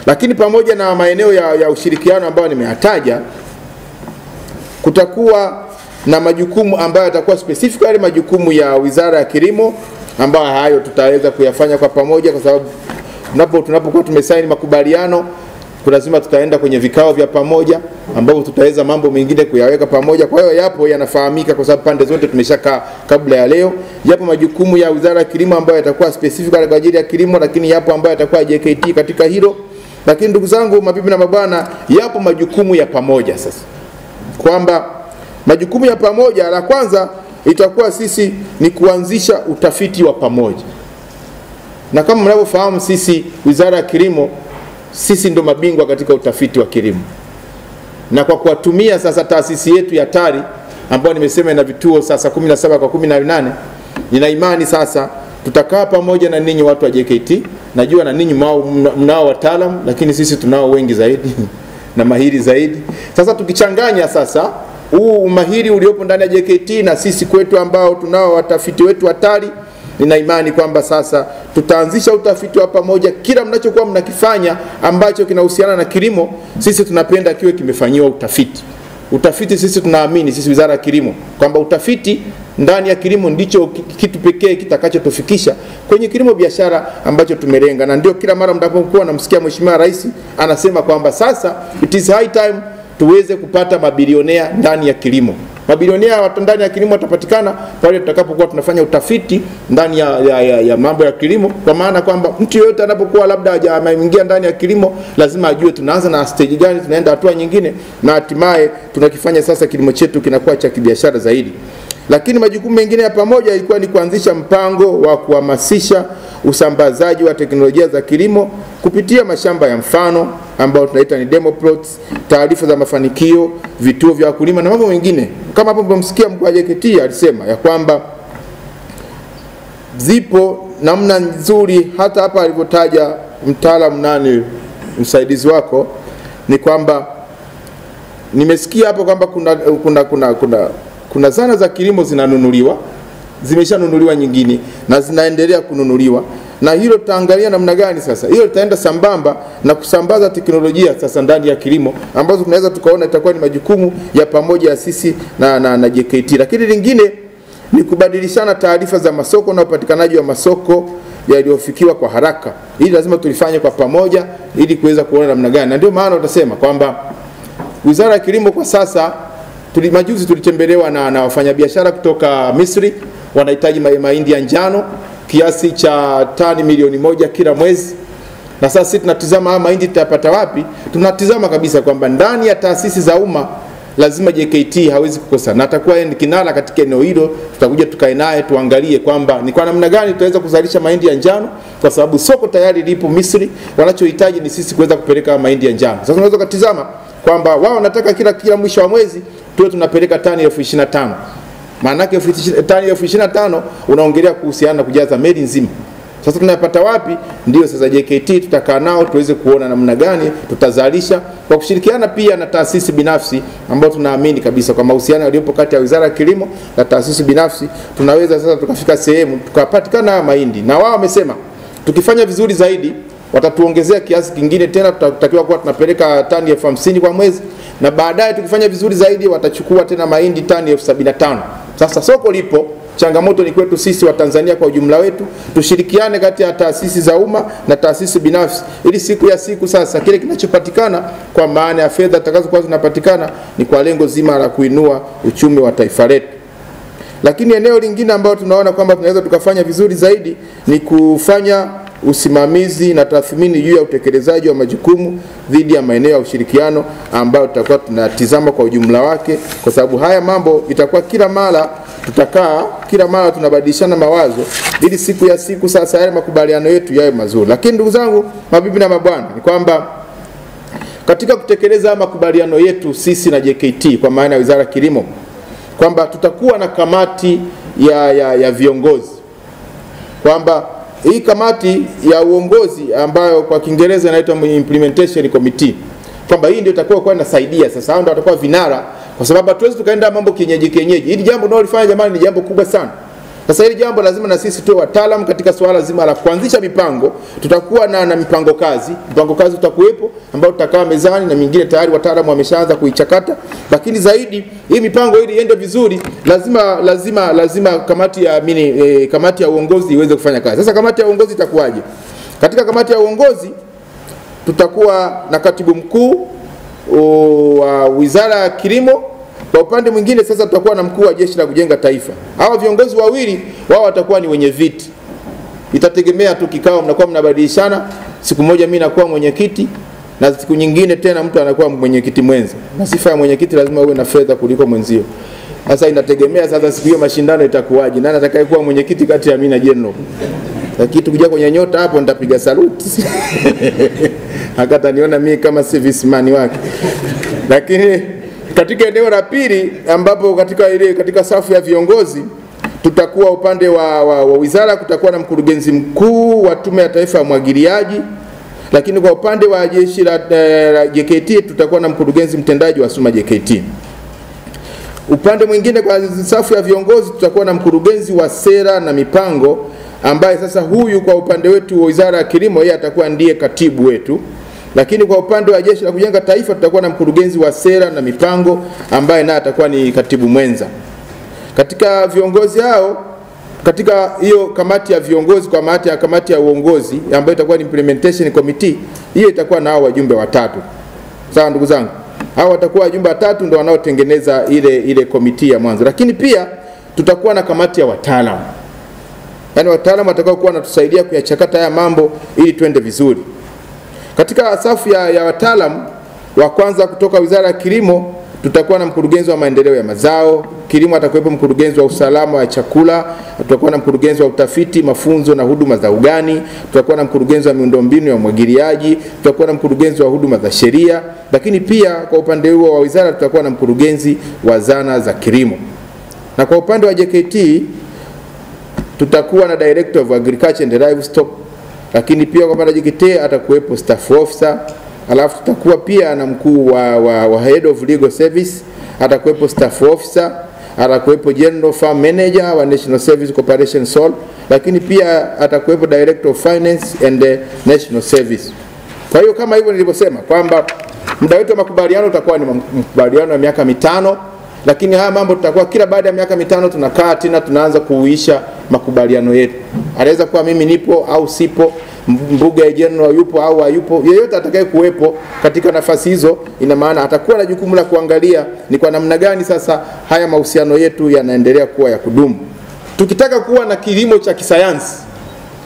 Lakini pamoja na maeneo ya ushirikiano ambayo nimeyataja, kutakuwa na majukumu ambayo yatakuwa specifically majukumu ya Wizara ya Kilimo, ambayo hayo tutaweza kuyafanya kwa pamoja, kwa sababu tunapokuwa tumesaini makubaliano lazima tutaenda kwenye vikao vya pamoja ambapo tutaweza mambo mengine kuyaweka pamoja. Kwa hiyo yapo yanafahamika kwa sababu pande zote tumeshakaa kabla ya leo. Yapo majukumu ya Wizara ya Kilimo ambayo yatakuwa specifically kwa ajili ya kilimo, lakini yapo ambayo yatakuwa JKT katika hilo. Lakini ndugu zangu, mabibi na mabwana, yapo majukumu ya pamoja sasa. Kwamba majukumu ya pamoja, la kwanza itakuwa sisi ni kuanzisha utafiti wa pamoja. Na kama mnavyofahamu, sisi Wizara ya Kilimo, sisi ndo mabingwa katika utafiti wa kilimo. Na kwa kuwatumia sasa taasisi yetu ya TARI ambayo nimesema ina vituo sasa 17 kwa 18, nina imani sasa tutakaa pamoja na ninyi watu wa JKT. Najua na ninyi mnao wataalamu, lakini sisi tunao wengi zaidi na mahiri zaidi. Sasa tukichanganya sasa huu umahiri uliopo ndani ya JKT na sisi kwetu ambao tunao watafiti wetu wa TARI, nina imani kwamba sasa tutaanzisha utafiti wa pamoja. Kila mnachokuwa mnakifanya ambacho kinahusiana na kilimo, sisi tunapenda kiwe kimefanyiwa utafiti. Utafiti sisi tunaamini, sisi Wizara ya Kilimo, kwamba utafiti ndani ya kilimo ndicho kitu pekee kitakachotufikisha kwenye kilimo biashara ambacho tumelenga. Na ndio kila mara mtapokuwa namsikia Mheshimiwa Rais anasema kwamba sasa it is high time tuweze kupata mabilionea ndani ya kilimo. Mabilionea watu ndani ya kilimo watapatikana pale tutakapokuwa tunafanya utafiti ndani ya mambo ya kilimo, kwa maana kwamba mtu yote anapokuwa labda hajaingia ndani ya kilimo lazima ajue tunaanza na stage gani, tunaenda hatua nyingine, na hatimaye tunakifanya sasa kilimo chetu kinakuwa cha kibiashara zaidi. Lakini majukumu mengine ya pamoja ilikuwa ni kuanzisha mpango wa kuhamasisha usambazaji wa teknolojia za kilimo kupitia mashamba ya mfano ambao tunaita ni demo plots, taarifa za mafanikio, vituo vya wakulima na mambo mengine. Kama hapo mmemsikia mkuu wa JKT alisema ya kwamba zipo namna nzuri, hata hapa alivyotaja mtaalamu nani msaidizi wako, ni kwamba nimesikia hapo kwamba kuna zana za kilimo zinanunuliwa, zimeshanunuliwa nyingine na zinaendelea kununuliwa. Na hilo tutaangalia namna gani sasa. Hilo litaenda sambamba na kusambaza teknolojia sasa ndani ya kilimo, ambazo tunaweza tukaona itakuwa ni majukumu ya pamoja ya sisi na JKT. Lakini lingine ni kubadilishana taarifa za masoko na upatikanaji wa masoko yaliyofikiwa kwa haraka. Hili lazima tulifanye kwa pamoja ili kuweza kuona namna gani. Na ndio maana utasema kwamba Wizara ya Kilimo kwa sasa majuzi tulitembelewa na wafanyabiashara kutoka Misri, wanahitaji mahindi ya njano kiasi cha tani milioni 1 kila mwezi. Na sasa sisi tunatizama mahindi tutapata wapi? Tunatizama kabisa kwamba ndani ya taasisi za umma lazima JKT hawezi kukosa, na atakuwa ni kinara katika eneo hilo. Tutakuja tukae naye tuangalie kwamba ni kwa namna gani tutaweza kuzalisha mahindi ya njano, kwa sababu soko tayari lipo Misri. Wanachohitaji ni sisi kuweza kupeleka mahindi ya njano. Sasa unaweza kutizama kwamba wao wanataka kila mwisho wa mwezi tuwe tunapeleka tani 25,000. Maana yake tani 25,000 unaongelea kuhusiana na kujaza meli nzima. Sasa tunayapata wapi? Ndio sasa JKT tutakaa nao tuweze kuona namna gani tutazalisha kwa kushirikiana pia na taasisi binafsi, ambao tunaamini kabisa kwa mahusiano yaliyopo kati ya Wizara ya Kilimo na taasisi binafsi tunaweza sasa tukafika sehemu tukapatikana mahindi. Na wao wamesema tukifanya vizuri zaidi watatuongezea kiasi kingine tena, tutakiwa kuwa tunapeleka tani 50,000 kwa mwezi, na baadaye tukifanya vizuri zaidi watachukua tena mahindi tani 75,000. Sasa soko lipo, changamoto ni kwetu sisi wa Tanzania kwa ujumla wetu, tushirikiane kati ya taasisi za umma na taasisi binafsi, ili siku ya siku sasa kile kinachopatikana kwa maana ya fedha zitakazokuwa zinapatikana ni kwa lengo zima la kuinua uchumi wa taifa letu. Lakini eneo lingine ambalo tunaona kwamba tunaweza tukafanya vizuri zaidi ni kufanya usimamizi na tathmini juu ya utekelezaji wa majukumu dhidi ya maeneo ya ushirikiano ambayo tutakuwa tunatizama kwa ujumla wake, kwa sababu haya mambo itakuwa kila mara tunabadilishana mawazo ili siku ya siku sasa yale makubaliano yetu yawe mazuri. Lakini ndugu zangu, mabibi na mabwana, ni kwamba katika kutekeleza makubaliano yetu sisi na JKT kwa maana ya Wizara ya Kilimo, kwamba tutakuwa na kamati ya viongozi, kwamba hii kamati ya uongozi ambayo kwa Kiingereza inaitwa implementation committee, kwamba hii ndio itakuwa kwa inasaidia sasa, hao ndio watakuwa vinara, kwa sababu hatuwezi tukaenda mambo kienyeji. Hili jambo ndio lifanya jamani ni jambo kubwa sana. Sasa hili jambo lazima na sisi tuwe wataalamu katika swala zima la kuanzisha mipango. Tutakuwa na mipango kazi. Mipango kazi tutakuwepo ambao tutakaa mezani na mingine tayari wataalamu wameshaanza kuichakata. Lakini zaidi hii mipango ili iende vizuri lazima kamati ya uongozi iweze kufanya kazi. Sasa kamati ya uongozi itakuwaje? Katika kamati ya uongozi tutakuwa na katibu mkuu wa Wizara ya Kilimo. Kwa upande mwingine sasa tutakuwa na mkuu wa Jeshi la Kujenga Taifa. Hawa viongozi wawili wao watakuwa ni wenye viti. Itategemea tu kikao mnakuwa mnabadilishana. Siku moja mimi nakuwa mwenyekiti na siku nyingine tena mtu anakuwa mwenyekiti mwenza. Na sifa ya mwenyekiti lazima uwe na fedha kuliko mwenzio. Sasa inategemea sasa siku hiyo mashindano itakuwaje. Nani atakayekuwa mwenyekiti kati ya mimi na General? Lakini tukija kwenye nyota hapo nitapiga saluti. Akataniona mimi kama serviceman wake. Lakini katika eneo la pili ambapo katika safu ya viongozi tutakuwa upande wa wizara kutakuwa na mkurugenzi mkuu wa Tume ya Taifa ya Umwagiliaji, lakini kwa upande wa jeshi la JKT tutakuwa na mkurugenzi mtendaji wa SUMA JKT. Upande mwingine kwa safu ya viongozi tutakuwa na mkurugenzi wa sera na mipango ambaye sasa huyu kwa upande wetu wa Wizara ya Kilimo yeye atakuwa ndiye katibu wetu. Lakini kwa upande wa Jeshi la Kujenga Taifa tutakuwa na mkurugenzi wa sera na mipango ambaye naye atakuwa ni katibu mwenza. Katika viongozi hao, katika hiyo kamati ya viongozi kwa maana ya kamati ya uongozi ambayo itakuwa ni implementation committee, hiyo itakuwa na hao wajumbe watatu. Sawa ndugu zangu? Hao watakuwa wajumbe watatu ndio wanaotengeneza ile committee ya mwanzo. Lakini pia tutakuwa na kamati ya wataalamu. Yaani wataalamu watakao kuwa wanatusaidia kuyachakata haya mambo ili twende vizuri. Katika safu ya wataalamu wa kwanza kutoka Wizara ya Kilimo tutakuwa na mkurugenzi wa maendeleo ya mazao, kilimo atakuwepo mkurugenzi wa usalama wa chakula, tutakuwa na mkurugenzi wa utafiti, mafunzo na huduma za ugani, tutakuwa na mkurugenzi wa miundombinu ya umwagiliaji, tutakuwa na mkurugenzi wa huduma za sheria, lakini pia kwa upande huo wa wizara tutakuwa na mkurugenzi wa zana za kilimo. Na kwa upande wa JKT tutakuwa na Director of Agriculture and Livestock, lakini pia kwa JKT atakuwepo staff officer, alafu tutakuwa pia na mkuu wa Head of Legal Service, atakuwepo staff officer, atakuwepo General Farm Manager wa National Service Corporation SOL, lakini pia atakuwepo Director of Finance and National Service. Kwa hiyo kama hivyo nilivyosema kwamba muda wetu wa makubaliano utakuwa ni makubaliano ya miaka 5, lakini haya mambo tutakuwa kila baada ya miaka 5 tunakaa tena tunaanza kuuisha makubaliano yetu. Anaweza kuwa mimi nipo au sipo, mbuga ya general yupo au hayupo, yeyote atakaye kuwepo katika nafasi hizo ina maana atakuwa na jukumu la kuangalia ni kwa namna gani sasa haya mahusiano yetu yanaendelea kuwa ya kudumu. Tukitaka kuwa na kilimo cha kisayansi,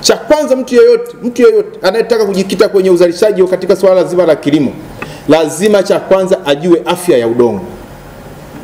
cha kwanza mtu yeyote anayetaka kujikita kwenye uzalishaji katika swala zima la kilimo, lazima cha kwanza ajue afya ya udongo.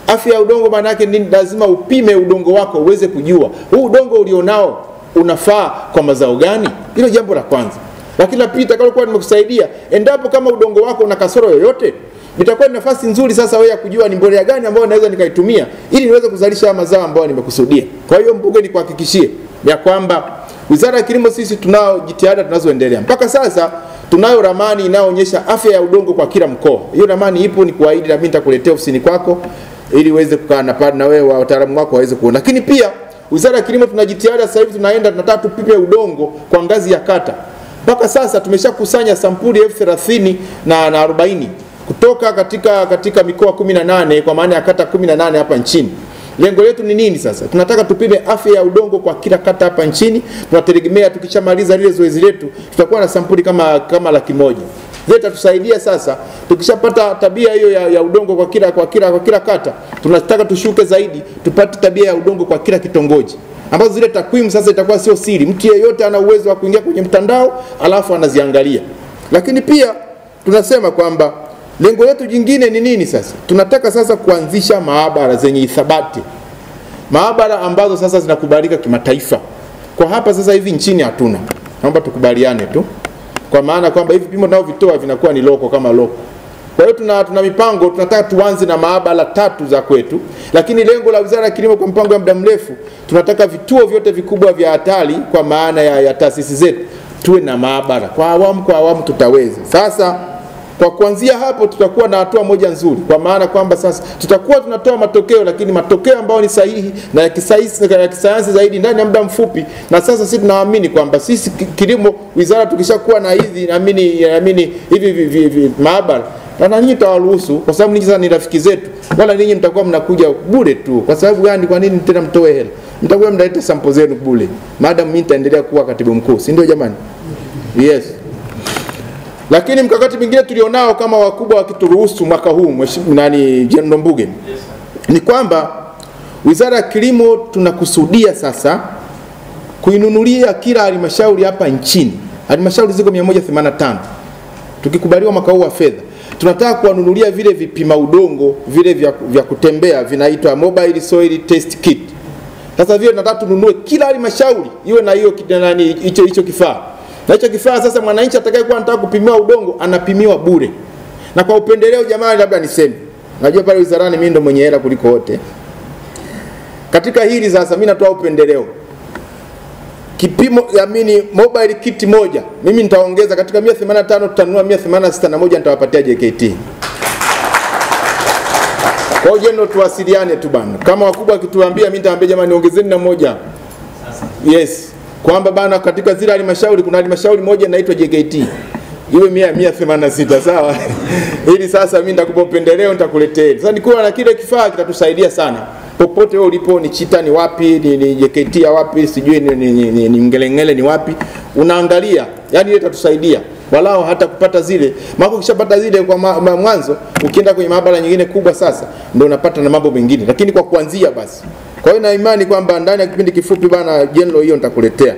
Afya ya udongo maana yake nini? Lazima upime udongo wako uweze kujua huu udongo ulionao unafaa kwa mazao gani. Hilo jambo la kwanza. Lakini la pili takalokuwa nimekusaidia, endapo kama udongo wako una kasoro yoyote, itakuwa ni nafasi nzuri sasa wewe ya kujua ni mbolea gani ambayo naweza nikaitumia ili niweze kuzalisha mazao ambayo nimekusudia. Kwa hiyo mbuge nikuhakikishie ya kwamba Wizara ya Kilimo sisi tunao jitihada tunazoendelea. Mpaka sasa tunayo ramani inayoonyesha afya ya udongo kwa kila mkoa. Hiyo ramani ipo, ni kuahidi na mimi nitakuletea ofisini kwako ili uweze kukaa na wewe wataalamu wako waweze kuona. Lakini pia Wizara ya Kilimo tunajitihada sasa hivi tunataka tupime udongo kwa ngazi ya kata. Mpaka sasa tumeshakusanya sampuli 30,000 na 40 kutoka katika mikoa 18 kwa maana ya kata 18 hapa nchini. Lengo letu ni nini sasa? Tunataka tupime afya ya udongo kwa kila kata hapa nchini. Tunategemea tukishamaliza lile zoezi letu tutakuwa na sampuli kama 100,000. Zeta tusaidia sasa, tukishapata tabia hiyo ya udongo kwa kila kata, tunataka tushuke zaidi, tupate tabia ya udongo kwa kila kitongoji. Ambazo zile takwimu sasa itakuwa sio siri. Mtu yeyote ana uwezo wa kuingia kwenye mtandao alafu anaziangalia. Lakini pia tunasema kwamba lengo letu jingine ni nini sasa? Tunataka sasa kuanzisha maabara zenye ithabati. Maabara ambazo sasa zinakubalika kimataifa. Kwa hapa sasa hivi nchini hatuna. Naomba tukubaliane tu. Kwa maana kwamba hivi vipimo nao vitoa vinakuwa ni loko kama loko. Kwa hiyo tuna mipango, tunataka tuanze na maabara 3 za kwetu, lakini lengo la Wizara ya Kilimo kwa mpango wa muda mrefu tunataka vituo vyote vikubwa vya hatari kwa maana ya taasisi zetu tuwe na maabara. Kwa awamu tutaweza. Sasa Kwa kuanzia hapo tutakuwa na hatua moja nzuri, kwa maana kwamba sasa tutakuwa tunatoa matokeo, lakini matokeo ambayo ni sahihi na ya kisayansi zaidi ndani ya muda mfupi. Na sasa sisi tunaamini kwamba sisi kilimo wizara tukishakuwa na hizi naamini hivi maabara, na ninyi tawaruhusu, kwa sababu ninyi sasa ni rafiki zetu, wala ninyi mtakuwa mnakuja bure tu. Kwa sababu gani? Kwa nini tena mtoe hela? Mtakuwa mnaleta sample zenu bure, madam mimi nitaendelea kuwa katibu mkuu, si ndio jamani? Yes. Lakini mkakati mwingine tulionao kama wakubwa wakituruhusu mwaka huu, Mheshimiwa General Mbuge, ni kwamba Wizara ya Kilimo tunakusudia sasa kuinunulia kila halmashauri hapa nchini. Halmashauri ziko 185. Tukikubaliwa mwaka huu wa fedha, tunataka kuwanunulia vile vipima udongo vile vya kutembea, vinaitwa mobile soil test kit. Sasa vile tunataka tununue kila halmashauri iwe na hicho kifaa. Na hicho kifaa sasa mwananchi atakayekuwa anataka kupimiwa udongo anapimiwa bure. Na kwa upendeleo jamani, labda niseme, najua pale wizarani mimi ndo mwenye hela kuliko wote. Katika hili sasa mimi natoa upendeleo. Kipimo mobile kit moja mimi nitaongeza katika 185, tutanunua 186 nitawapatia JKT. Kwa hiyo ndio tuwasiliane tu bana. Kama wakubwa kituambia, mimi nitaambia jamani niongezeni na moja. Yes. Kwamba bana katika zile halmashauri kuna halmashauri moja inaitwa JKT. Iwe 186, sawa? Ili sasa mimi nitakupa upendeleo, nitakuletea. Sasa nikuwa na kile kifaa kitatusaidia sana. Popote wewe ulipo, ni Chita ni wapi, ni JKT ya wapi, sijui ni Ngelengele ni wapi, unaangalia. Yaani ile itatusaidia. Walao hata kupata zile. Mako ukishapata zile kwa mwanzo, ukienda kwenye maabara nyingine kubwa sasa ndio unapata na mambo mengine. Lakini kwa kuanzia basi. Kwa hiyo na imani kwamba ndani ya kipindi kifupi bana General hiyo nitakuletea.